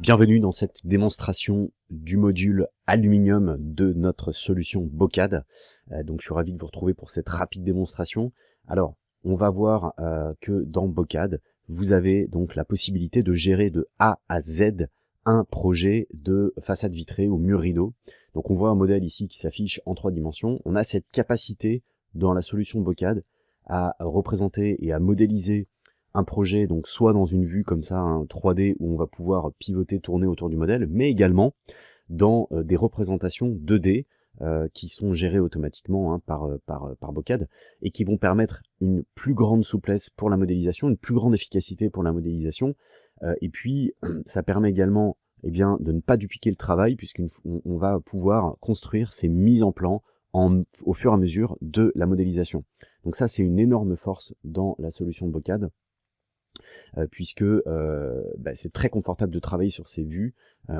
Bienvenue dans cette démonstration du module aluminium de notre solution Bocad. Donc je suis ravi de vous retrouver pour cette rapide démonstration. Alors, on va voir que dans Bocad, vous avez donc la possibilité de gérer de A à Z un projet de façade vitrée ou mur rideau. Donc on voit un modèle ici qui s'affiche en 3 dimensions. On a cette capacité dans la solution Bocad à représenter et à modéliser un projet, donc soit dans une vue comme ça, un 3D où on va pouvoir pivoter, tourner autour du modèle, mais également dans des représentations 2D qui sont gérées automatiquement par Bocad et qui vont permettre une plus grande souplesse pour la modélisation, une plus grande efficacité pour la modélisation. Et puis, ça permet également de ne pas dupliquer le travail puisqu'on va pouvoir construire ces mises en plan au fur et à mesure de la modélisation. Donc ça, c'est une énorme force dans la solution Bocad. Puisque c'est très confortable de travailler sur ces vues.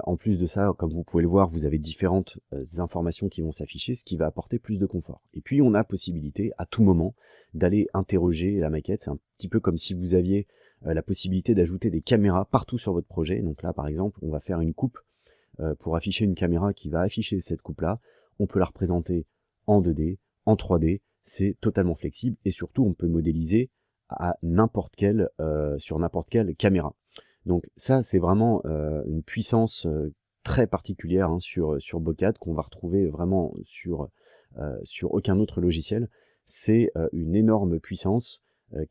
En plus de ça, comme vous pouvez le voir, vous avez différentes informations qui vont s'afficher, ce qui va apporter plus de confort. Et puis on a possibilité à tout moment d'aller interroger la maquette. C'est un petit peu comme si vous aviez la possibilité d'ajouter des caméras partout sur votre projet. Donc là, par exemple, on va faire une coupe pour afficher une caméra qui va afficher cette coupe-là. On peut la représenter en 2D, en 3D. C'est totalement flexible et surtout, on peut modéliser à sur n'importe quelle caméra. Donc ça, c'est vraiment une puissance très particulière sur Bocad qu'on va retrouver vraiment sur aucun autre logiciel. C'est une énorme puissance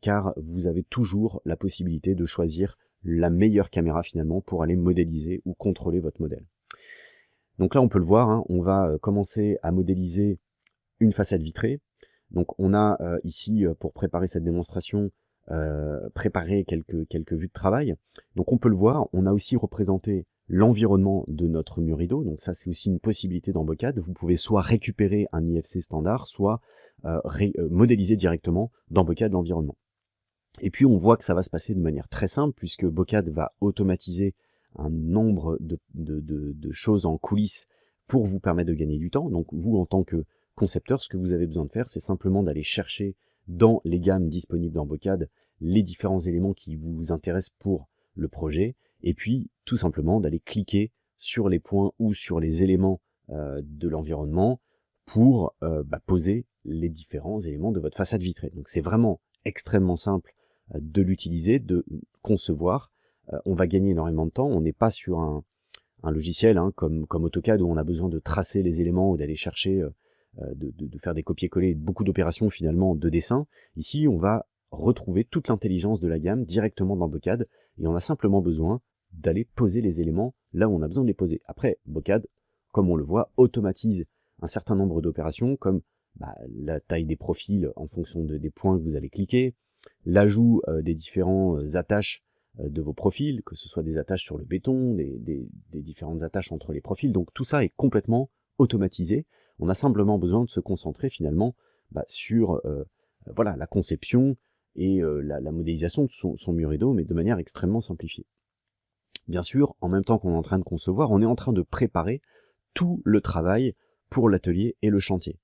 car vous avez toujours la possibilité de choisir la meilleure caméra finalement pour aller modéliser ou contrôler votre modèle. Donc là, on peut le voir, on va commencer à modéliser une façade vitrée. Donc on a ici, pour préparer cette démonstration, préparé quelques vues de travail. Donc on peut le voir, on a aussi représenté l'environnement de notre mur rideau. Donc ça, c'est aussi une possibilité dans Bocad. Vous pouvez soit récupérer un IFC standard, soit modéliser directement dans Bocad l'environnement. Et puis on voit que ça va se passer de manière très simple, puisque Bocad va automatiser un nombre de choses en coulisses pour vous permettre de gagner du temps. Donc vous, en tant que concepteur, ce que vous avez besoin de faire, c'est simplement d'aller chercher dans les gammes disponibles dans Bocad les différents éléments qui vous intéressent pour le projet, et puis tout simplement d'aller cliquer sur les points ou sur les éléments de l'environnement pour poser les différents éléments de votre façade vitrée. Donc c'est vraiment extrêmement simple de l'utiliser, de concevoir. On va gagner énormément de temps, on n'est pas sur un logiciel comme AutoCAD où on a besoin de tracer les éléments ou d'aller chercher de faire des copier-coller, beaucoup d'opérations finalement de dessin. Ici, on va retrouver toute l'intelligence de la gamme directement dans Bocad et on a simplement besoin d'aller poser les éléments là où on a besoin de les poser. Après, Bocad, comme on le voit, automatise un certain nombre d'opérations comme la taille des profils en fonction des points que vous allez cliquer, l'ajout des différentes attaches de vos profils, que ce soit des attaches sur le béton, des différentes attaches entre les profils. Donc tout ça est complètement automatisé. On a simplement besoin de se concentrer finalement sur la conception et la modélisation de son mur rideau, mais de manière extrêmement simplifiée. Bien sûr, en même temps qu'on est en train de concevoir, on est en train de préparer tout le travail pour l'atelier et le chantier.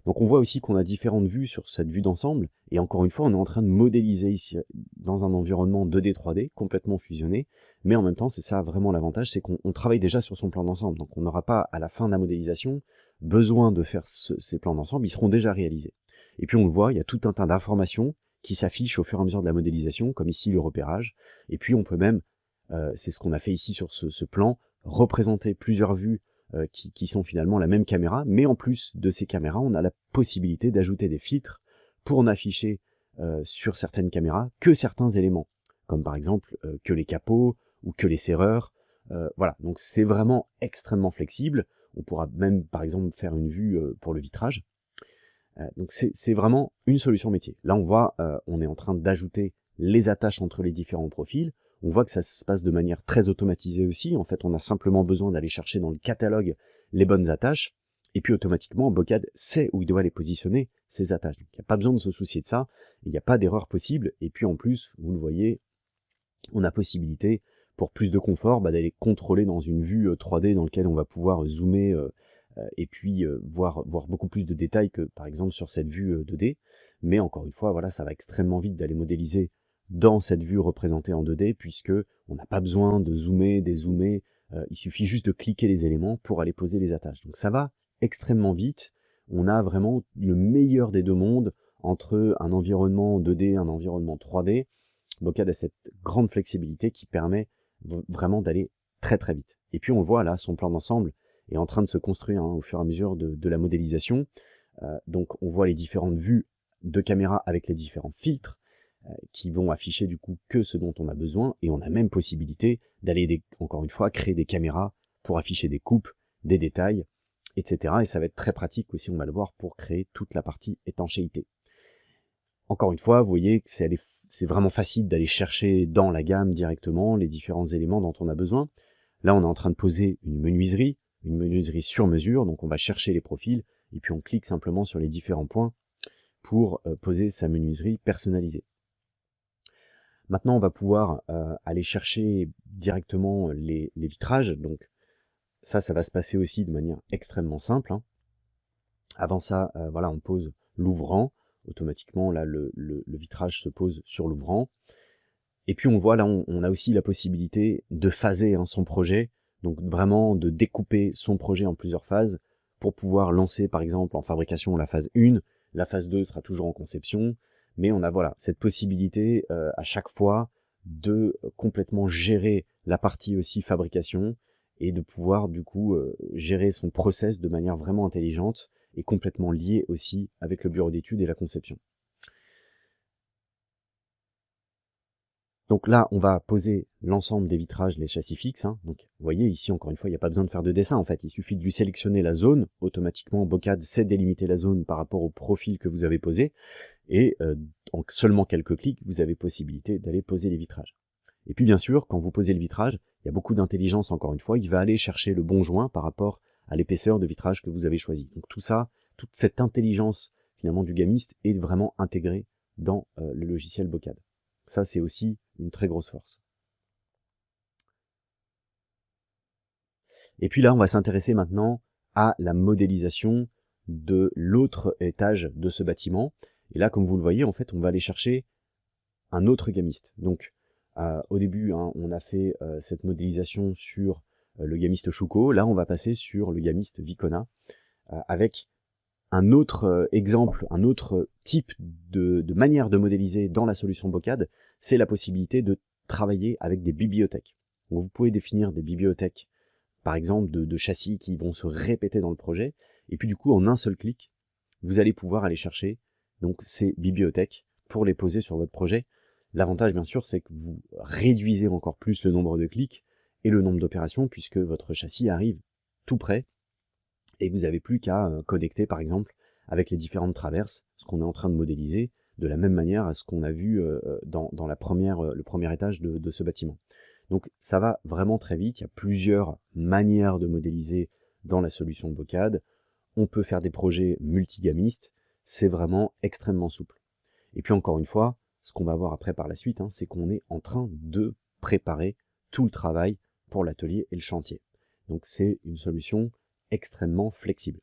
Donc on voit aussi qu'on a différentes vues sur cette vue d'ensemble, et encore une fois, on est en train de modéliser ici dans un environnement 2D, 3D, complètement fusionné, mais en même temps, c'est ça vraiment l'avantage, c'est qu'on travaille déjà sur son plan d'ensemble, donc on n'aura pas, à la fin de la modélisation, besoin de faire ces plans d'ensemble, ils seront déjà réalisés. Et puis on le voit, il y a tout un tas d'informations qui s'affichent au fur et à mesure de la modélisation, comme ici le repérage, et puis on peut même, c'est ce qu'on a fait ici sur ce plan, représenter plusieurs vues qui sont finalement la même caméra, mais en plus de ces caméras, on a la possibilité d'ajouter des filtres pour n'afficher sur certaines caméras que certains éléments, comme par exemple que les capots ou que les serreurs. Voilà, donc c'est vraiment extrêmement flexible. On pourra même par exemple faire une vue pour le vitrage. Donc c'est vraiment une solution métier. Là on voit, on est en train d'ajouter les attaches entre les différents profils. On voit que ça se passe de manière très automatisée aussi. En fait, on a simplement besoin d'aller chercher dans le catalogue les bonnes attaches. Et puis automatiquement, Bocad sait où il doit les positionner, ces attaches. Donc il n'y a pas besoin de se soucier de ça. Il n'y a pas d'erreur possible. Et puis en plus, vous le voyez, on a possibilité, pour plus de confort, d'aller contrôler dans une vue 3D dans laquelle on va pouvoir zoomer et puis voir beaucoup plus de détails que par exemple sur cette vue 2D. Mais encore une fois, voilà, ça va extrêmement vite d'aller modéliser dans cette vue représentée en 2D, puisque on n'a pas besoin de zoomer, dézoomer, il suffit juste de cliquer les éléments pour aller poser les attaches. Donc ça va extrêmement vite, on a vraiment le meilleur des deux mondes entre un environnement 2D et un environnement 3D. Bocad a cette grande flexibilité qui permet vraiment d'aller très très vite. Et puis on voit là, son plan d'ensemble est en train de se construire au fur et à mesure de la modélisation. Donc on voit les différentes vues de caméra avec les différents filtres qui vont afficher du coup que ce dont on a besoin, et on a même possibilité d'aller, encore une fois, créer des caméras pour afficher des coupes, des détails, etc. Et ça va être très pratique aussi, on va le voir, pour créer toute la partie étanchéité. Encore une fois, vous voyez que c'est vraiment facile d'aller chercher dans la gamme directement les différents éléments dont on a besoin. Là, on est en train de poser une menuiserie sur mesure, donc on va chercher les profils, et puis on clique simplement sur les différents points pour poser sa menuiserie personnalisée. Maintenant, on va pouvoir aller chercher directement les vitrages. Donc ça va se passer aussi de manière extrêmement simple. Avant ça, voilà, on pose l'ouvrant. Automatiquement, là, le vitrage se pose sur l'ouvrant. Et puis on voit là, on a aussi la possibilité de phaser son projet. Donc vraiment de découper son projet en plusieurs phases pour pouvoir lancer par exemple en fabrication la phase 1. La phase 2 sera toujours en conception. Mais on a voilà cette possibilité à chaque fois de complètement gérer la partie aussi fabrication et de pouvoir du coup gérer son process de manière vraiment intelligente et complètement liée aussi avec le bureau d'études et la conception. Donc là, on va poser l'ensemble des vitrages, les châssis fixes. Donc vous voyez ici, encore une fois, il n'y a pas besoin de faire de dessin en fait. Il suffit de lui sélectionner la zone. Automatiquement, Bocad sait délimiter la zone par rapport au profil que vous avez posé. Et en seulement quelques clics, vous avez possibilité d'aller poser les vitrages. Et puis bien sûr, quand vous posez le vitrage, il y a beaucoup d'intelligence encore une fois. Il va aller chercher le bon joint par rapport à l'épaisseur de vitrage que vous avez choisi. Donc tout ça, toute cette intelligence finalement du gamiste est vraiment intégrée dans le logiciel Bocad. Ça, c'est aussi une très grosse force. Et puis là, on va s'intéresser maintenant à la modélisation de l'autre étage de ce bâtiment. Et là, comme vous le voyez, en fait, on va aller chercher un autre gamiste. Donc, au début, on a fait cette modélisation sur le gamiste Schuko. Là, on va passer sur le gamiste Vicona avec un autre exemple, un autre type de manière de modéliser dans la solution Bocad, c'est la possibilité de travailler avec des bibliothèques. Donc, vous pouvez définir des bibliothèques, par exemple, de châssis qui vont se répéter dans le projet. Et puis du coup, en un seul clic, vous allez pouvoir aller chercher donc, ces bibliothèques pour les poser sur votre projet. L'avantage, bien sûr, c'est que vous réduisez encore plus le nombre de clics et le nombre d'opérations, puisque votre châssis arrive tout près et vous n'avez plus qu'à connecter, par exemple, avec les différentes traverses, ce qu'on est en train de modéliser, de la même manière à ce qu'on a vu dans le premier étage de ce bâtiment. Donc ça va vraiment très vite, il y a plusieurs manières de modéliser dans la solution Bocad. On peut faire des projets multigamistes, c'est vraiment extrêmement souple. Et puis encore une fois, ce qu'on va voir après par la suite, c'est qu'on est en train de préparer tout le travail pour l'atelier et le chantier. Donc c'est une solution extrêmement flexible.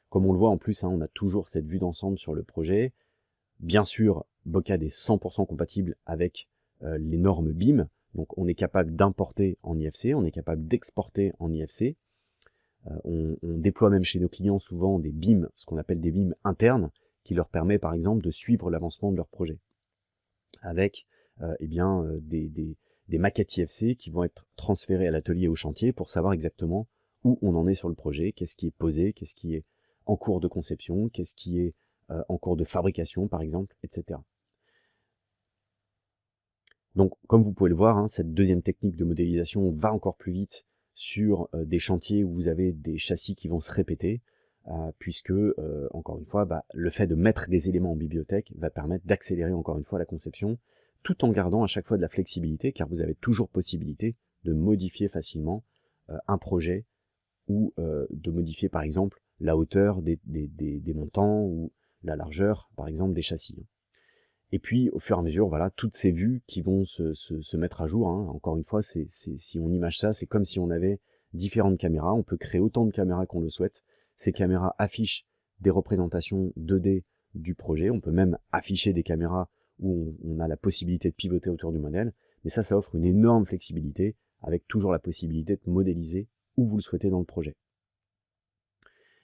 Comme on le voit en plus, on a toujours cette vue d'ensemble sur le projet. Bien sûr, Bocad est 100% compatible avec les normes BIM. Donc on est capable d'importer en IFC, on est capable d'exporter en IFC. On déploie même chez nos clients souvent des BIM, ce qu'on appelle des BIM internes, qui leur permet par exemple de suivre l'avancement de leur projet. Avec des maquettes IFC qui vont être transférées à l'atelier et au chantier pour savoir exactement où on en est sur le projet, qu'est-ce qui est posé, qu'est-ce qui est en cours de conception, qu'est-ce qui est en cours de fabrication par exemple, etc. Donc, comme vous pouvez le voir, cette deuxième technique de modélisation va encore plus vite sur des chantiers où vous avez des châssis qui vont se répéter, puisque, encore une fois, le fait de mettre des éléments en bibliothèque va permettre d'accélérer encore une fois la conception, tout en gardant à chaque fois de la flexibilité, car vous avez toujours possibilité de modifier facilement un projet ou de modifier par exemple la hauteur des montants ou la largeur par exemple des châssis. Et puis, au fur et à mesure, voilà, toutes ces vues qui vont se mettre à jour. Encore une fois, si on image ça, c'est comme si on avait différentes caméras. On peut créer autant de caméras qu'on le souhaite. Ces caméras affichent des représentations 2D du projet. On peut même afficher des caméras où on a la possibilité de pivoter autour du modèle, mais ça offre une énorme flexibilité avec toujours la possibilité de modéliser où vous le souhaitez dans le projet.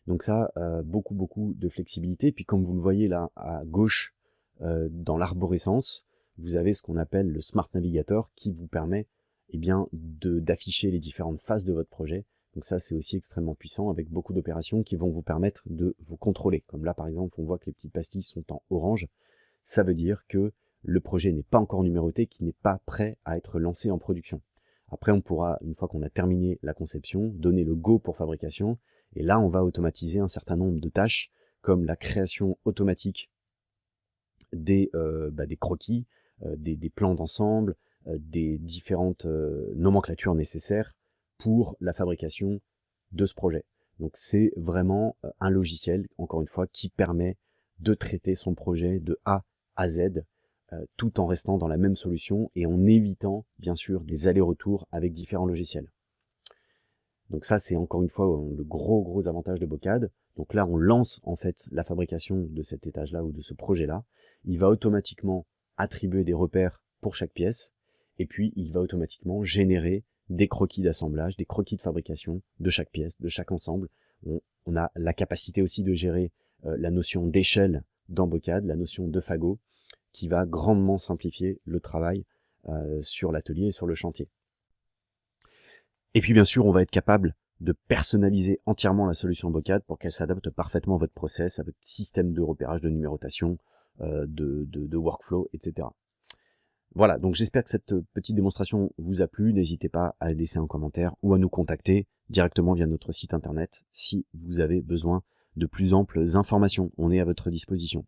Donc ça, beaucoup de flexibilité. Puis comme vous le voyez là à gauche, dans l'arborescence, vous avez ce qu'on appelle le Smart Navigator qui vous permet d'afficher les différentes phases de votre projet. Donc ça, c'est aussi extrêmement puissant avec beaucoup d'opérations qui vont vous permettre de vous contrôler. Comme là, par exemple, on voit que les petites pastilles sont en orange. Ça veut dire que le projet n'est pas encore numéroté, qu'il n'est pas prêt à être lancé en production. Après, on pourra, une fois qu'on a terminé la conception, donner le go pour fabrication. Et là, on va automatiser un certain nombre de tâches, comme la création automatique des croquis, des plans d'ensemble, des différentes nomenclatures nécessaires pour la fabrication de ce projet. Donc c'est vraiment un logiciel, encore une fois, qui permet de traiter son projet de A à Z, tout en restant dans la même solution et en évitant, bien sûr, des allers-retours avec différents logiciels. Donc ça, c'est encore une fois le gros avantage de Bocad. Donc là, on lance en fait la fabrication de cet étage-là ou de ce projet-là. Il va automatiquement attribuer des repères pour chaque pièce. Et puis, il va automatiquement générer des croquis d'assemblage, des croquis de fabrication de chaque pièce, de chaque ensemble. On a la capacité aussi de gérer la notion d'échelle dans Bocad, la notion de fagot, qui va grandement simplifier le travail sur l'atelier et sur le chantier. Et puis bien sûr, on va être capable de personnaliser entièrement la solution Bocad pour qu'elle s'adapte parfaitement à votre process, à votre système de repérage, de numérotation, de workflow, etc. Voilà, donc j'espère que cette petite démonstration vous a plu. N'hésitez pas à laisser un commentaire ou à nous contacter directement via notre site internet si vous avez besoin de plus amples informations. On est à votre disposition.